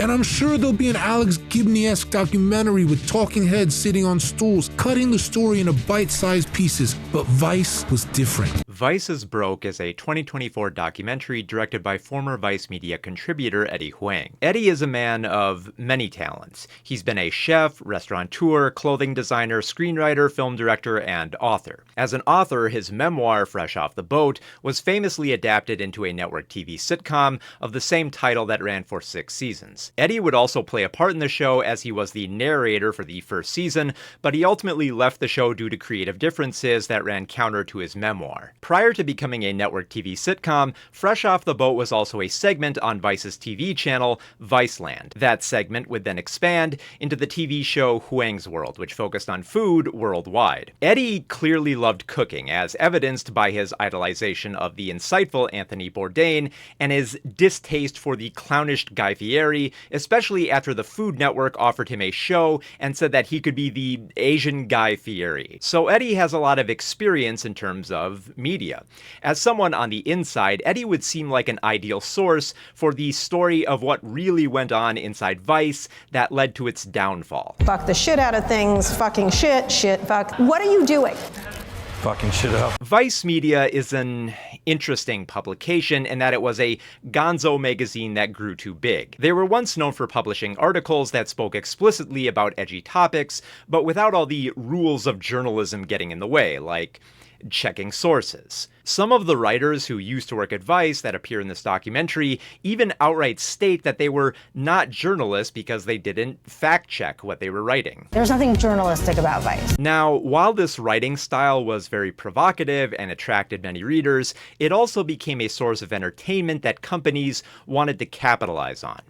And I'm sure there'll be an Alex Gibney-esque documentary with talking heads sitting on stools, cutting the story into bite-sized pieces. But Vice was different. Vice is Broke is a 2024 documentary directed by former Vice Media contributor Eddie Huang. Eddie is a man of many talents. He's been a chef, restaurateur, clothing designer, screenwriter, film director, and author. As an author, his memoir, Fresh Off the Boat, was famously adapted into a network TV sitcom of the same title that ran for 6 seasons. Eddie would also play a part in the show as he was the narrator for the first season, but he ultimately left the show due to creative differences that ran counter to his memoir. Prior to becoming a network TV sitcom, Fresh Off the Boat was also a segment on Vice's TV channel, Viceland. That segment would then expand into the TV show Huang's World, which focused on food worldwide. Eddie clearly loved cooking, as evidenced by his idolization of the insightful Anthony Bourdain and his distaste for the clownish Guy Fieri, especially after the Food Network offered him a show and said that he could be the Asian Guy Fieri. So Eddie has a lot of experience in terms of media. As someone on the inside, Eddie would seem like an ideal source for the story of what really went on inside Vice that led to its downfall. Fuck the shit out of things, fucking shit, fuck. What are you doing? Fucking shit up. Vice Media is an interesting publication in that it was a gonzo magazine that grew too big. They were once known for publishing articles that spoke explicitly about edgy topics, but without all the rules of journalism getting in the way, like checking sources. Some of the writers who used to work at Vice that appear in this documentary even outright state that they were not journalists because they didn't fact-check what they were writing. There's nothing journalistic about Vice. Now, while this writing style was very provocative and attracted many readers, it also became a source of entertainment that companies wanted to capitalize on.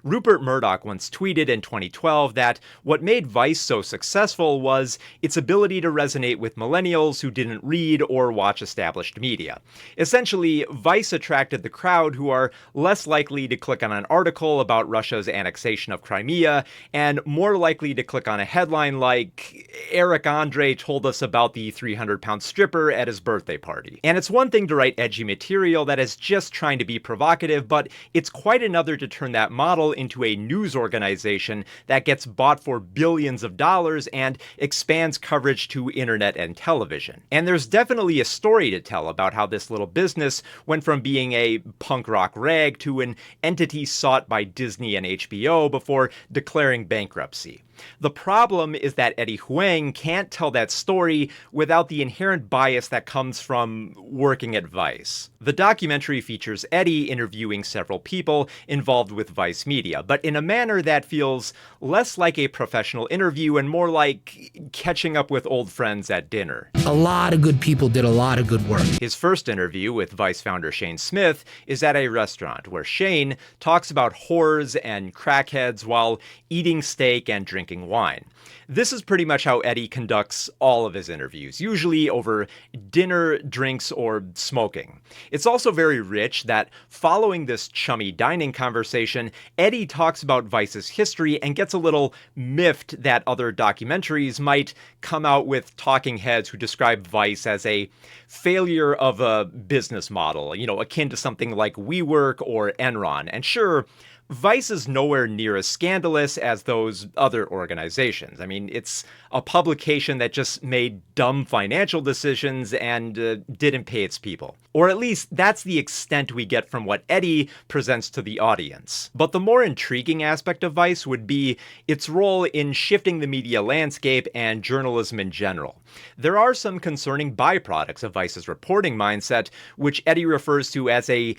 Rupert Murdoch once tweeted in 2012 that what made Vice so successful was its ability to resonate with millennials who didn't read or watch established media. Essentially, Vice attracted the crowd who are less likely to click on an article about Russia's annexation of Crimea and more likely to click on a headline like, Eric Andre told us about the 300-pound stripper at his birthday party. And it's one thing to write edgy material that is just trying to be provocative, but it's quite another to turn that model into a news organization that gets bought for billions of dollars and expands coverage to internet and television. And there's definitely a story to tell about how this little business went from being a punk rock rag to an entity sought by Disney and HBO before declaring bankruptcy. The problem is that Eddie Huang can't tell that story without the inherent bias that comes from working at Vice. The documentary features Eddie interviewing several people involved with Vice Media, but in a manner that feels less like a professional interview and more like catching up with old friends at dinner. A lot of good people did a lot of good work. His first interview with Vice founder Shane Smith is at a restaurant where Shane talks about whores and crackheads while eating steak and drinking wine. This is pretty much how Eddie conducts all of his interviews, usually over dinner, drinks, or smoking. It's also very rich that following this chummy dining conversation, Eddie talks about Vice's history and gets a little miffed that other documentaries might come out with talking heads who describe Vice as a failure of a business model, akin to something like WeWork or Enron. And sure, Vice is nowhere near as scandalous as those other organizations. I mean, it's a publication that just made dumb financial decisions and didn't pay its people. Or at least that's the extent we get from what Eddie presents to the audience. But the more intriguing aspect of Vice would be its role in shifting the media landscape and journalism in general. There are some concerning byproducts of Vice's reporting mindset, which Eddie refers to as a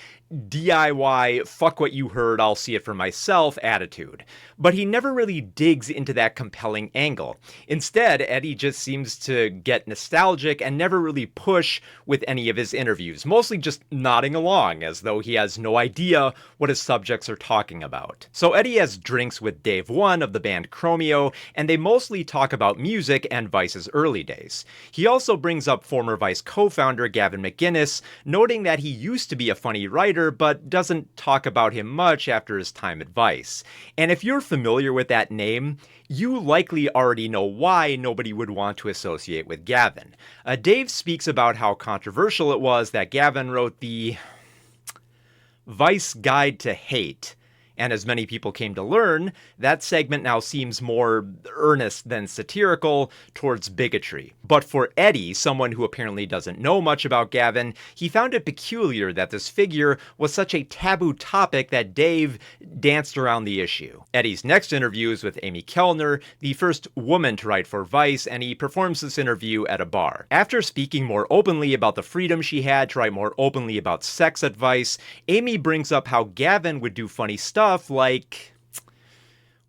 DIY, fuck what you heard, I'll see it for myself attitude. But he never really digs into that compelling angle. Instead, Eddie just seems to get nostalgic and never really push with any of his interviews, mostly just nodding along as though he has no idea what his subjects are talking about. So Eddie has drinks with Dave One of the band Chromeo, and they mostly talk about music and Vice's early days. He also brings up former Vice co-founder Gavin McInnes, noting that he used to be a funny writer, but doesn't talk about him much after his time at Vice. And if you're familiar with that name, you likely already know why nobody would want to associate with Gavin. Dave speaks about how controversial it was that Gavin wrote the Vice Guide to Hate, And as many people came to learn, that segment now seems more earnest than satirical towards bigotry. But for Eddie, someone who apparently doesn't know much about Gavin, he found it peculiar that this figure was such a taboo topic that Dave danced around the issue. Eddie's next interview is with Amy Kellner, the first woman to write for Vice, and he performs this interview at a bar. After speaking more openly about the freedom she had to write more openly about sex at Vice, Amy brings up how Gavin would do funny stuff like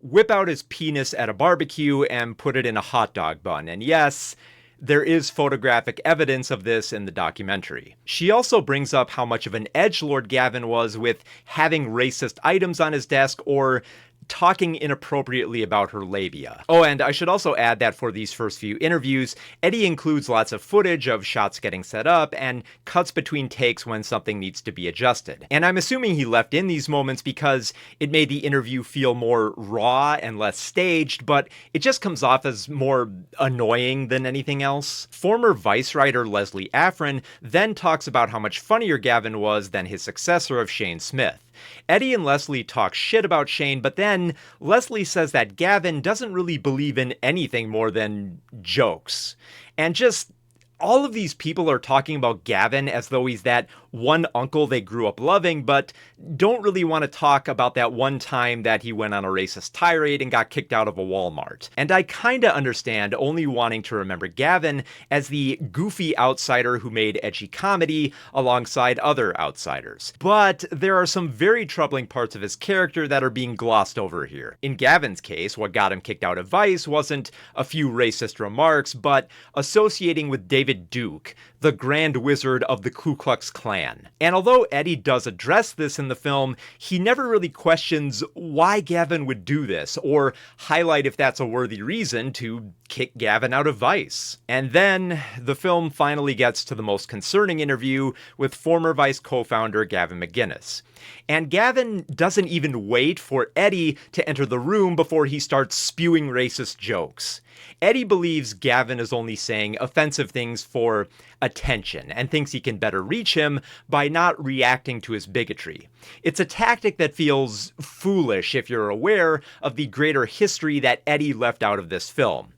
whip out his penis at a barbecue and put it in a hot dog bun. And yes, there is photographic evidence of this in the documentary. She also brings up how much of an edgelord Gavin was with having racist items on his desk or talking inappropriately about her labia. Oh, and I should also add that for these first few interviews, Eddie includes lots of footage of shots getting set up and cuts between takes when something needs to be adjusted. And I'm assuming he left in these moments because it made the interview feel more raw and less staged, but it just comes off as more annoying than anything else. Former Vice writer Leslie Afrin then talks about how much funnier Gavin was than his successor of Shane Smith. Eddie and Leslie talk shit about Shane, but then Leslie says that Gavin doesn't really believe in anything more than jokes. And just all of these people are talking about Gavin as though he's that one uncle they grew up loving, but don't really want to talk about that one time that he went on a racist tirade and got kicked out of a Walmart. And I kinda understand only wanting to remember Gavin as the goofy outsider who made edgy comedy alongside other outsiders. But there are some very troubling parts of his character that are being glossed over here. In Gavin's case, what got him kicked out of Vice wasn't a few racist remarks, but associating with David Duke, the Grand Wizard of the Ku Klux Klan. And although Eddie does address this in the film, he never really questions why Gavin would do this, or highlight if that's a worthy reason to kick Gavin out of Vice. And then the film finally gets to the most concerning interview with former Vice co-founder Gavin McInnes. And Gavin doesn't even wait for Eddie to enter the room before he starts spewing racist jokes. Eddie believes Gavin is only saying offensive things for attention and thinks he can better reach him by not reacting to his bigotry. It's a tactic that feels foolish if you're aware of the greater history that Eddie left out of this film.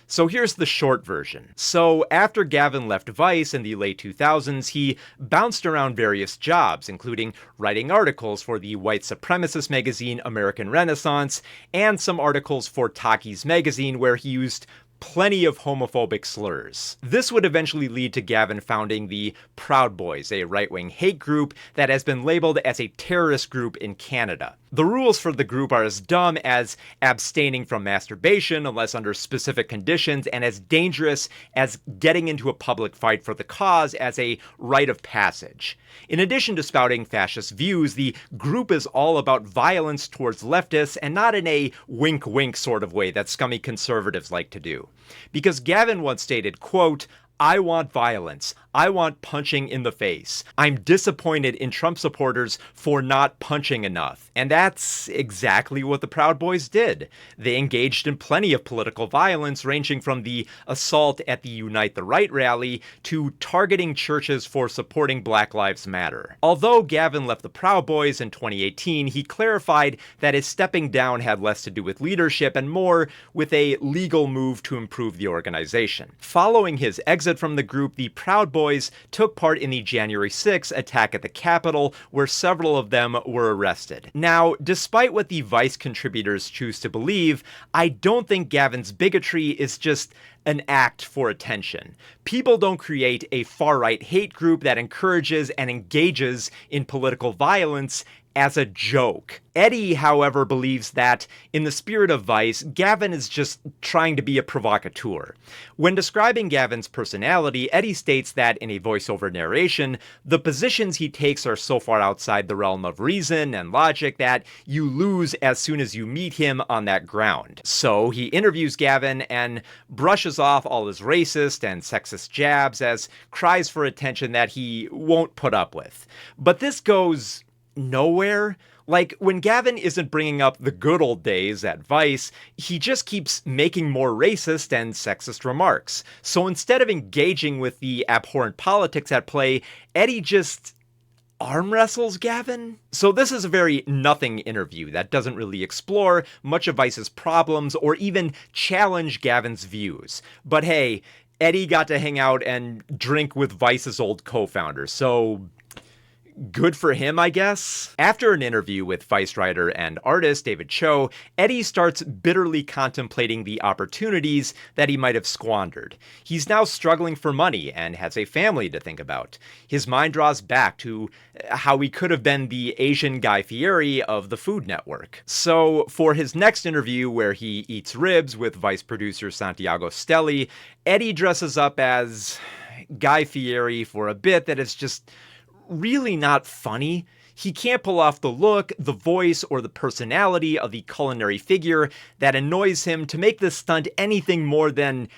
So here's the short version. So after Gavin left Vice in the late 2000s, he bounced around various jobs, including writing articles for the white supremacist magazine American Renaissance, and some articles for Takis magazine where he used plenty of homophobic slurs. This would eventually lead to Gavin founding the Proud Boys, a right-wing hate group that has been labeled as a terrorist group in Canada. The rules for the group are as dumb as abstaining from masturbation unless under specific conditions, and as dangerous as getting into a public fight for the cause as a rite of passage. In addition to spouting fascist views, the group is all about violence towards leftists, and not in a wink-wink sort of way that scummy conservatives like to do. Because Gavin once stated, quote, "I want violence. I want punching in the face. I'm disappointed in Trump supporters for not punching enough." And that's exactly what the Proud Boys did. They engaged in plenty of political violence, ranging from the assault at the Unite the Right rally to targeting churches for supporting Black Lives Matter. Although Gavin left the Proud Boys in 2018, he clarified that his stepping down had less to do with leadership and more with a legal move to improve the organization. Following his exit from the group, the Proud Boys took part in the January 6th attack at the Capitol, where several of them were arrested. Now, despite what the Vice contributors choose to believe, I don't think Gavin's bigotry is just an act for attention. People don't create a far-right hate group that encourages and engages in political violence as a joke. Eddie, however, believes that, in the spirit of Vice, Gavin is just trying to be a provocateur. When describing Gavin's personality, Eddie states that, in a voiceover narration, the positions he takes are so far outside the realm of reason and logic that you lose as soon as you meet him on that ground. So he interviews Gavin and brushes off all his racist and sexist jabs as cries for attention that he won't put up with. But this goes nowhere. Like, when Gavin isn't bringing up the good old days at Vice, he just keeps making more racist and sexist remarks. So instead of engaging with the abhorrent politics at play, Eddie just arm wrestles Gavin? So this is a very nothing interview that doesn't really explore much of Vice's problems or even challenge Gavin's views. But hey, Eddie got to hang out and drink with Vice's old co-founder, so good for him, I guess. After an interview with Vice writer and artist David Cho, Eddie starts bitterly contemplating the opportunities that he might have squandered. He's now struggling for money and has a family to think about. His mind draws back to how he could have been the Asian Guy Fieri of the Food Network. So for his next interview, where he eats ribs with Vice producer Santiago Stelli, Eddie dresses up as Guy Fieri for a bit that is just really not funny. He can't pull off the look, the voice, or the personality of the culinary figure that annoys him to make this stunt anything more than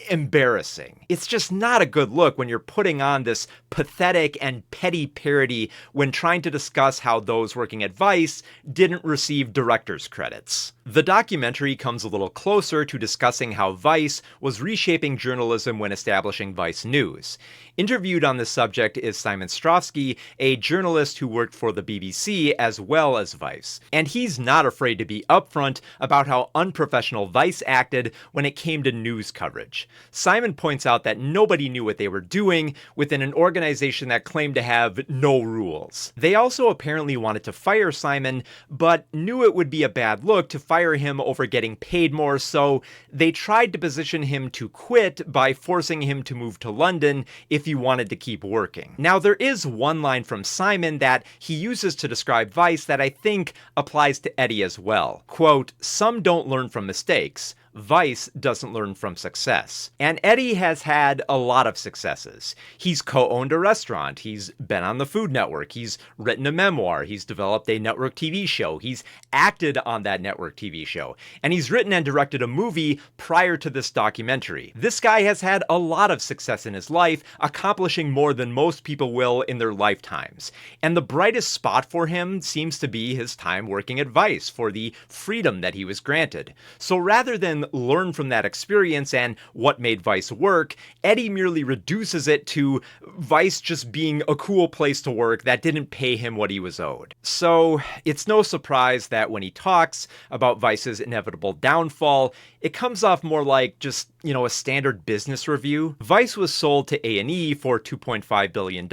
embarrassing. It's just not a good look when you're putting on this pathetic and petty parody when trying to discuss how those working at Vice didn't receive director's credits. The documentary comes a little closer to discussing how Vice was reshaping journalism when establishing Vice News. Interviewed on this subject is Simon Strovsky, a journalist who worked for the BBC as well as Vice. And he's not afraid to be upfront about how unprofessional Vice acted when it came to news coverage. Simon points out that nobody knew what they were doing within an organization that claimed to have no rules. They also apparently wanted to fire Simon, but knew it would be a bad look to fire him over getting paid more, so they tried to position him to quit by forcing him to move to London if he wanted to keep working. Now, there is one line from Simon that he uses to describe Vice that I think applies to Eddie as well. Quote, "Some don't learn from mistakes. Vice doesn't learn from success." And Eddie has had a lot of successes. He's co-owned a restaurant, he's been on the Food Network, he's written a memoir, he's developed a network TV show, he's acted on that network TV show, and he's written and directed a movie prior to this documentary. This guy has had a lot of success in his life, accomplishing more than most people will in their lifetimes. And the brightest spot for him seems to be his time working at Vice for the freedom that he was granted. So rather than learn from that experience and what made Vice work, Eddie merely reduces it to Vice just being a cool place to work that didn't pay him what he was owed. So it's no surprise that when he talks about Vice's inevitable downfall, it comes off more like just, a standard business review. Vice was sold to A&E for $2.5 billion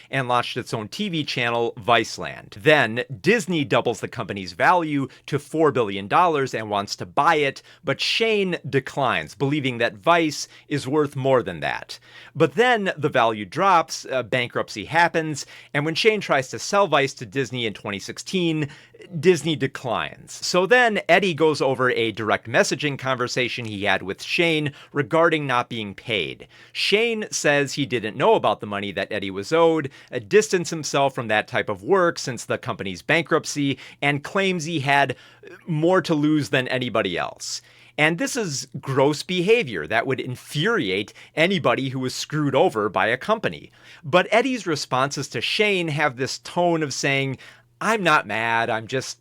and launched its own TV channel, Viceland. Then, Disney doubles the company's value to $4 billion and wants to buy it, but Shane declines, believing that Vice is worth more than that. But then the value drops, bankruptcy happens, and when Shane tries to sell Vice to Disney in 2016, Disney declines. So then Eddie goes over a direct messaging conversation he had with Shane regarding not being paid. Shane says he didn't know about the money that Eddie was owed, distanced himself from that type of work since the company's bankruptcy, and claims he had more to lose than anybody else. And this is gross behavior that would infuriate anybody who was screwed over by a company. But Eddie's responses to Shane have this tone of saying, "I'm not mad, I'm just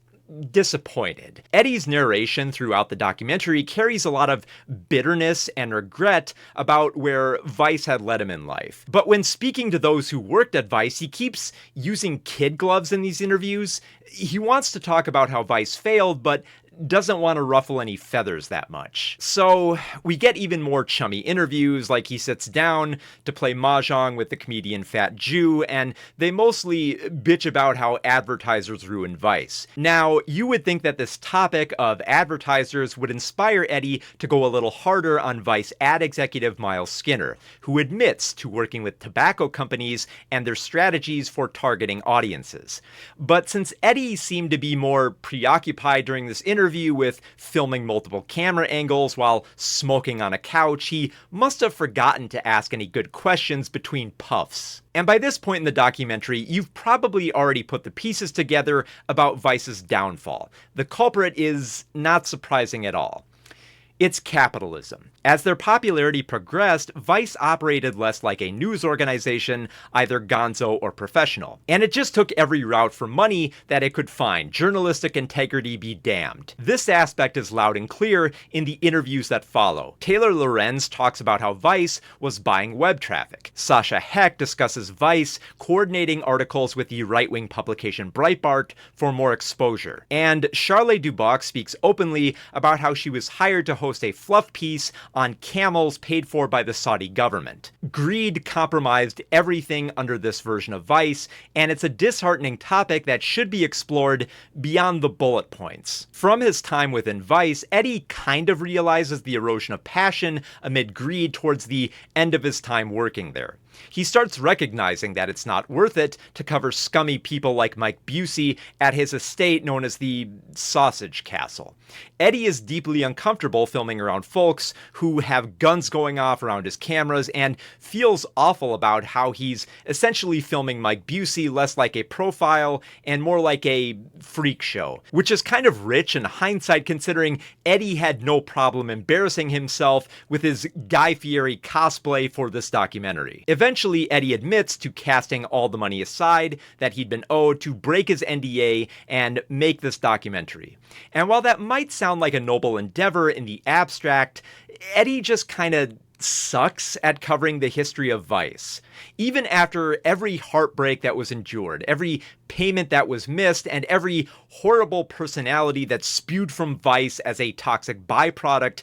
disappointed." Eddie's narration throughout the documentary carries a lot of bitterness and regret about where Vice had led him in life. But when speaking to those who worked at Vice, he keeps using kid gloves in these interviews. He wants to talk about how Vice failed, but doesn't want to ruffle any feathers that much. So we get even more chummy interviews, like he sits down to play mahjong with the comedian Fat Jew, and they mostly bitch about how advertisers ruin Vice. Now, you would think that this topic of advertisers would inspire Eddie to go a little harder on Vice ad executive Miles Skinner, who admits to working with tobacco companies and their strategies for targeting audiences. But since Eddie seemed to be more preoccupied during this interview with filming multiple camera angles while smoking on a couch, he must have forgotten to ask any good questions between puffs. And by this point in the documentary, you've probably already put the pieces together about Vice's downfall. The culprit is not surprising at all. It's capitalism. As their popularity progressed, Vice operated less like a news organization, either gonzo or professional. And it just took every route for money that it could find. Journalistic integrity be damned. This aspect is loud and clear in the interviews that follow. Taylor Lorenz talks about how Vice was buying web traffic. Sasha Heck discusses Vice coordinating articles with the right-wing publication Breitbart for more exposure. And Charlotte Duboc speaks openly about how she was hired to host a fluff piece on camels paid for by the Saudi government. Greed compromised everything under this version of Vice, and it's a disheartening topic that should be explored beyond the bullet points. From his time within Vice, Eddie kind of realizes the erosion of passion amid greed towards the end of his time working there. He starts recognizing that it's not worth it to cover scummy people like Mike Busey at his estate known as the Sausage Castle. Eddie is deeply uncomfortable filming around folks who have guns going off around his cameras and feels awful about how he's essentially filming Mike Busey less like a profile and more like a freak show, which is kind of rich in hindsight considering Eddie had no problem embarrassing himself with his Guy Fieri cosplay for this documentary. Eventually, Eddie admits to casting all the money aside that he'd been owed to break his NDA and make this documentary. And while that might sound like a noble endeavor in the abstract, Eddie just kind of sucks at covering the history of Vice. Even after every heartbreak that was endured, every payment that was missed, and every horrible personality that spewed from Vice as a toxic byproduct,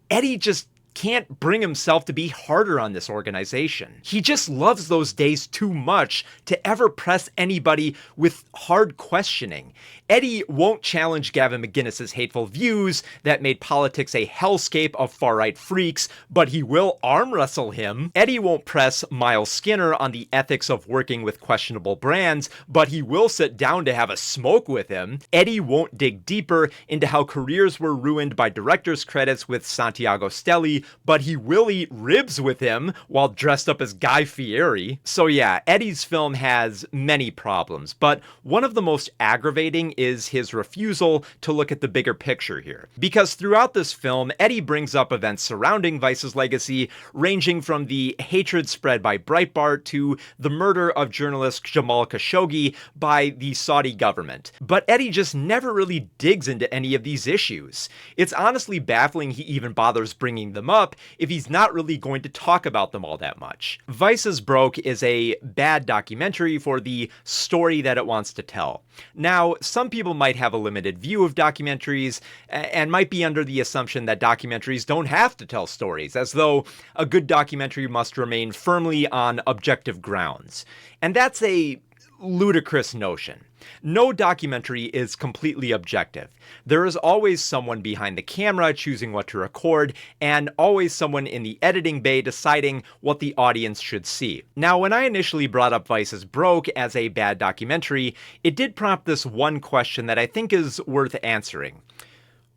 Eddie just can't bring himself to be harder on this organization. He just loves those days too much to ever press anybody with hard questioning. Eddie won't challenge Gavin McInnes' hateful views that made politics a hellscape of far-right freaks, but he will arm wrestle him. Eddie won't press Miles Skinner on the ethics of working with questionable brands, but he will sit down to have a smoke with him. Eddie won't dig deeper into how careers were ruined by director's credits with Santiago Stelli, but he will eat ribs with him while dressed up as Guy Fieri. So yeah, Eddie's film has many problems, but one of the most aggravating is his refusal to look at the bigger picture here. Because throughout this film, Eddie brings up events surrounding Vice's legacy, ranging from the hatred spread by Breitbart to the murder of journalist Jamal Khashoggi by the Saudi government. But Eddie just never really digs into any of these issues. It's honestly baffling he even bothers bringing them up if he's not really going to talk about them all that much. Vice is Broke is a bad documentary for the story that it wants to tell. Now, some people might have a limited view of documentaries and might be under the assumption that documentaries don't have to tell stories, as though a good documentary must remain firmly on objective grounds. And that's a ludicrous notion. No documentary is completely objective. There is always someone behind the camera choosing what to record, and always someone in the editing bay deciding what the audience should see. Now, when I initially brought up Vice is Broke as a bad documentary, it did prompt this one question that I think is worth answering.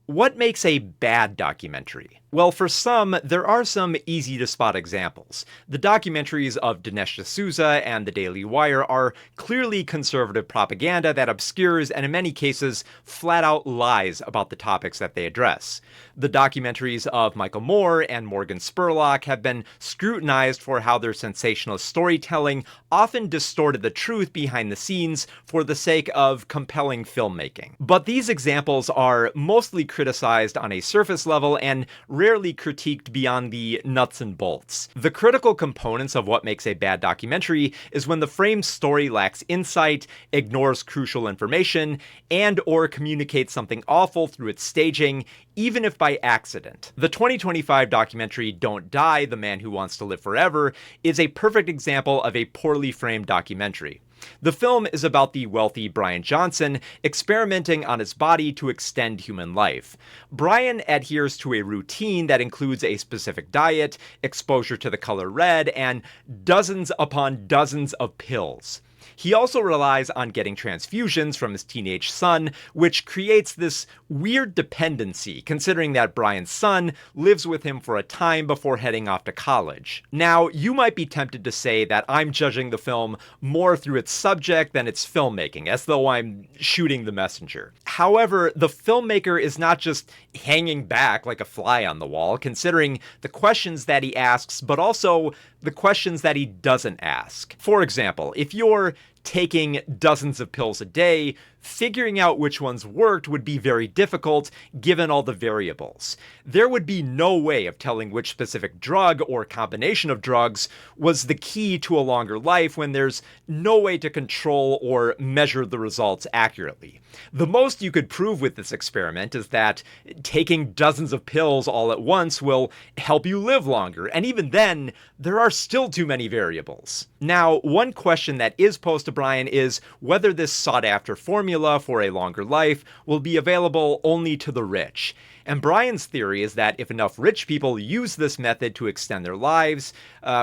What makes a bad documentary? Well, for some, there are some easy-to-spot examples. The documentaries of Dinesh D'Souza and The Daily Wire are clearly conservative propaganda that obscures and in many cases flat-out lies about the topics that they address. The documentaries of Michael Moore and Morgan Spurlock have been scrutinized for how their sensationalist storytelling often distorted the truth behind the scenes for the sake of compelling filmmaking. But these examples are mostly criticized on a surface level and rarely critiqued beyond the nuts and bolts. The critical components of what makes a bad documentary is when the framed story lacks insight, ignores crucial information, and or communicates something awful through its staging, even if by accident. The 2025 documentary Don't Die, The Man Who Wants to Live Forever is a perfect example of a poorly framed documentary. The film is about the wealthy Brian Johnson experimenting on his body to extend human life. Brian adheres to a routine that includes a specific diet, exposure to the color red, and dozens upon dozens of pills. He also relies on getting transfusions from his teenage son, which creates this weird dependency, considering that Brian's son lives with him for a time before heading off to college. Now, you might be tempted to say that I'm judging the film more through its subject than its filmmaking, as though I'm shooting the messenger. However, the filmmaker is not just hanging back like a fly on the wall, considering the questions that he asks, but also the questions that he doesn't ask. For example, if you're taking dozens of pills a day, figuring out which ones worked would be very difficult given all the variables. There would be no way of telling which specific drug or combination of drugs was the key to a longer life when there's no way to control or measure the results accurately. The most you could prove with this experiment is that taking dozens of pills all at once will help you live longer, and even then, there are still too many variables. Now, one question that is posed to Brian is whether this sought-after formula for a longer life will be available only to the rich. And Brian's theory is that if enough rich people use this method to extend their lives,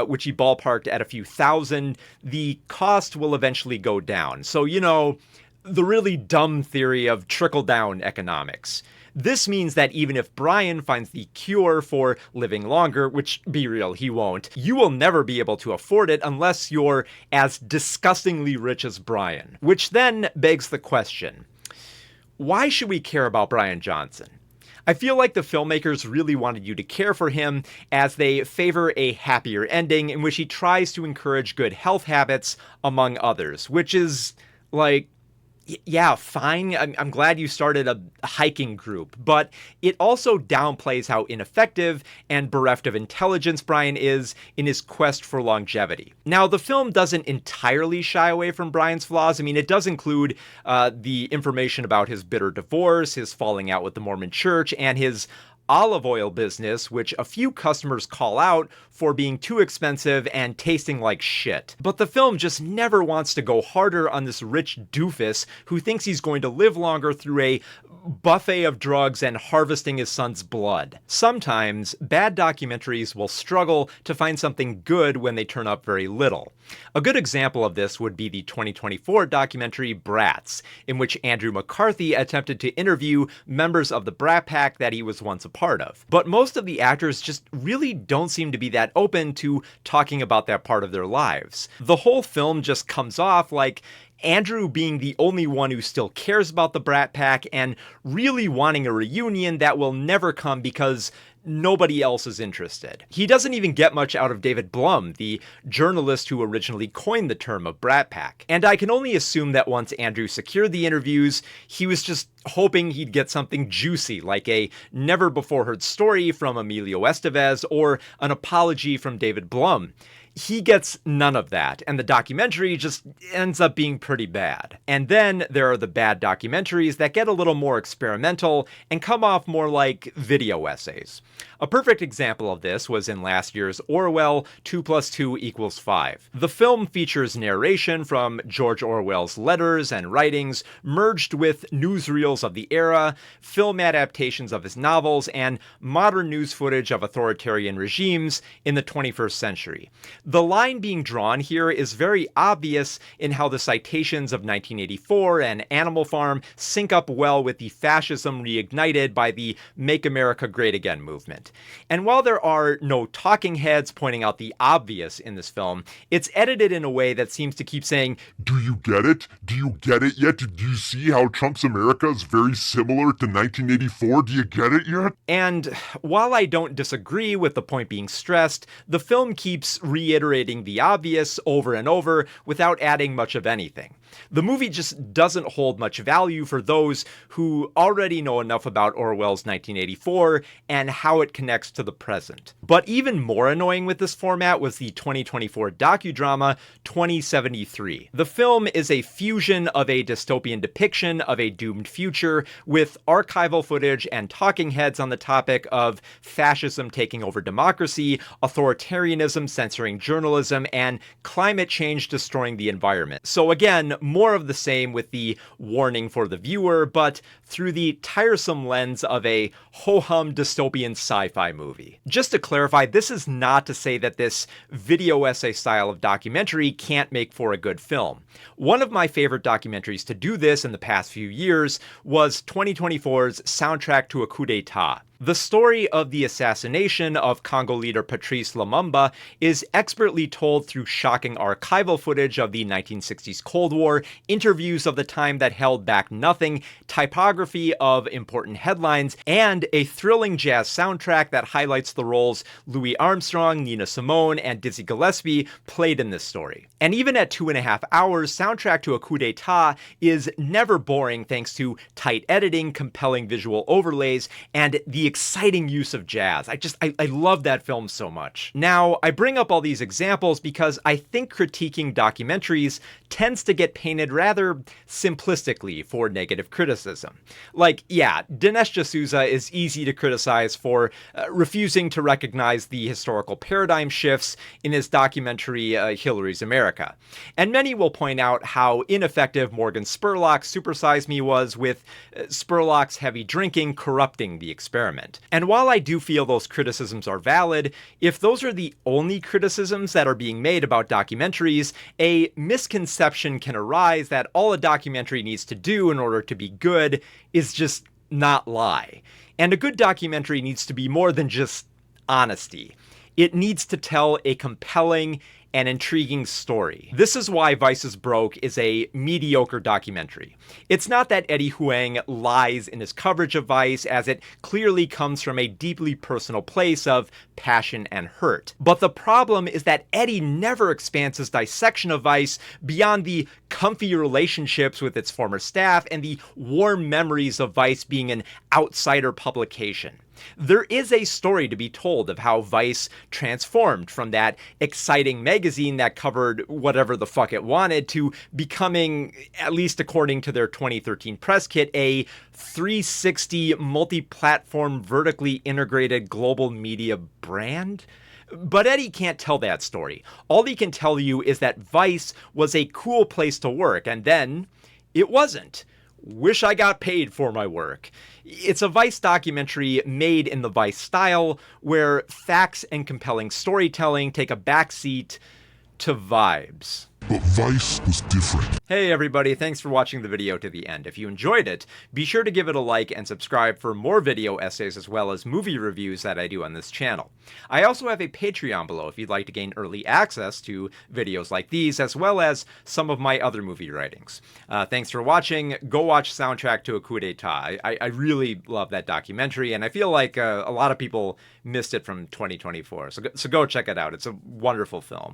which he ballparked at a few thousand, the cost will eventually go down. So, the really dumb theory of trickle-down economics. This means that even if Brian finds the cure for living longer, which, be real, he won't, you will never be able to afford it unless you're as disgustingly rich as Brian. Which then begs the question, why should we care about Brian Johnson? I feel like the filmmakers really wanted you to care for him as they favor a happier ending in which he tries to encourage good health habits, among others, which is, yeah, fine. I'm glad you started a hiking group, but it also downplays how ineffective and bereft of intelligence Brian is in his quest for longevity. Now, the film doesn't entirely shy away from Brian's flaws. I mean, it does include the information about his bitter divorce, his falling out with the Mormon Church, and his olive oil business, which a few customers call out for being too expensive and tasting like shit. But the film just never wants to go harder on this rich doofus who thinks he's going to live longer through a buffet of drugs and harvesting his son's blood. Sometimes, bad documentaries will struggle to find something good when they turn up very little. A good example of this would be the 2024 documentary Brats, in which Andrew McCarthy attempted to interview members of the Brat Pack that he was once a part of. But most of the actors just really don't seem to be that open to talking about that part of their lives. The whole film just comes off like Andrew being the only one who still cares about the Brat Pack and really wanting a reunion that will never come because nobody else is interested. He doesn't even get much out of David Blum, the journalist who originally coined the term of Brat Pack. And I can only assume that once Andrew secured the interviews, he was just hoping he'd get something juicy, like a never-before-heard story from Emilio Estevez or an apology from David Blum. He gets none of that, and the documentary just ends up being pretty bad. And then there are the bad documentaries that get a little more experimental and come off more like video essays. A perfect example of this was in last year's Orwell 2 + 2 = 5. The film features narration from George Orwell's letters and writings merged with newsreels of the era, film adaptations of his novels, and modern news footage of authoritarian regimes in the 21st century. The line being drawn here is very obvious in how the citations of 1984 and Animal Farm sync up well with the fascism reignited by the Make America Great Again movement. And while there are no talking heads pointing out the obvious in this film, it's edited in a way that seems to keep saying, "Do you get it? Do you get it yet? Do you see how Trump's America is very similar to 1984? Do you get it yet?" And while I don't disagree with the point being stressed, the film keeps reiterating the obvious over and over without adding much of anything. The movie just doesn't hold much value for those who already know enough about Orwell's 1984 and how it connects to the present. But even more annoying with this format was the 2024 docudrama 2073. The film is a fusion of a dystopian depiction of a doomed future with archival footage and talking heads on the topic of fascism taking over democracy, authoritarianism censoring journalism and climate change destroying the environment. So again, more of the same with the warning for the viewer, but through the tiresome lens of a ho-hum dystopian sci-fi movie. Just to clarify, this is not to say that this video essay style of documentary can't make for a good film. One of my favorite documentaries to do this in the past few years was 2024's Soundtrack to a Coup d'etat. The story of the assassination of Congo leader Patrice Lumumba is expertly told through shocking archival footage of the 1960s Cold War, interviews of the time that held back nothing, typography of important headlines, and a thrilling jazz soundtrack that highlights the roles Louis Armstrong, Nina Simone, and Dizzy Gillespie played in this story. And even at 2.5 hours, Soundtrack to a Coup d'etat is never boring thanks to tight editing, compelling visual overlays, and the exciting use of jazz. I love that film so much. Now, I bring up all these examples because I think critiquing documentaries tends to get painted rather simplistically for negative criticism. Like, yeah, Dinesh D'Souza is easy to criticize for refusing to recognize the historical paradigm shifts in his documentary Hillary's America. And many will point out how ineffective Morgan Spurlock's Super Size Me was, with Spurlock's heavy drinking corrupting the experiment. And while I do feel those criticisms are valid, if those are the only criticisms that are being made about documentaries, a misconception can arise that all a documentary needs to do in order to be good is just not lie. And a good documentary needs to be more than just honesty. It needs to tell a compelling and intriguing story. This is why Vice is Broke is a mediocre documentary. It's not that Eddie Huang lies in his coverage of Vice, as it clearly comes from a deeply personal place of passion and hurt. But the problem is that Eddie never expands his dissection of Vice beyond the comfy relationships with its former staff and the warm memories of Vice being an outsider publication. There is a story to be told of how Vice transformed from that exciting magazine that covered whatever the fuck it wanted to becoming, at least according to their 2013 press kit, a 360 multi-platform vertically integrated global media brand. But Eddie can't tell that story. All he can tell you is that Vice was a cool place to work, and then it wasn't. Wish I got paid for my work. It's a Vice documentary made in the Vice style, where facts and compelling storytelling take a backseat to vibes. But Vice was different. Hey everybody, thanks for watching the video to the end. If you enjoyed it, be sure to give it a like and subscribe for more video essays as well as movie reviews that I do on this channel. I also have a Patreon below if you'd like to gain early access to videos like these, as well as some of my other movie writings. Thanks for watching. Go watch Soundtrack to a Coup d'etat. I really love that documentary, and I feel like a lot of people missed it from 2024. So go check it out. It's a wonderful film.